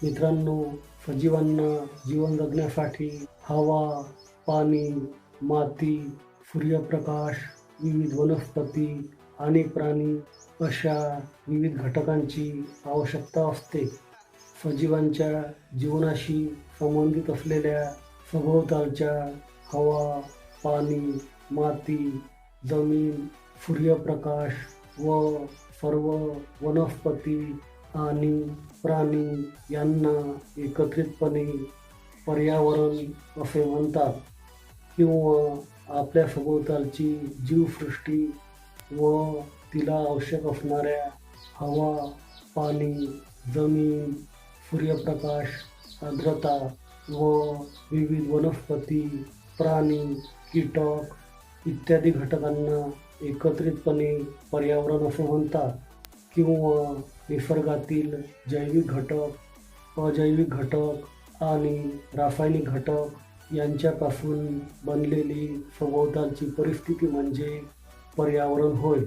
मित्रांनो, सजीवांना जीवन जगण्यासाठी हवा, पाणी, माती, सूर्यप्रकाश, विविध वनस्पती आणि प्राणी अशा विविध घटकांची आवश्यकता असते. सजीवांच्या जीवनाशी संबंधित असलेल्या सभोवतालच्या हवा, पाणी, माती, जमीन, सूर्यप्रकाश व सर्व वनस्पती आणि प्राणी यांना एकत्रितपणे पर्यावरण असे म्हणतात किंवा आपल्या सभोवतालची जीवसृष्टी व तिला आवश्यक असणाऱ्या हवा, पाणी, जमीन, सूर्यप्रकाश, आर्द्रता व विविध वनस्पती, प्राणी, कीटक इत्यादी घटकांना एकत्रितपणे पर्यावरण असे म्हणतात किंवा निसर्गातील जैविक घटक, अजैविक घटक आणि रासायनिक घटक यांच्यापासून बनलेली सभोवतालची परिस्थिती म्हणजे पर्यावरण होय.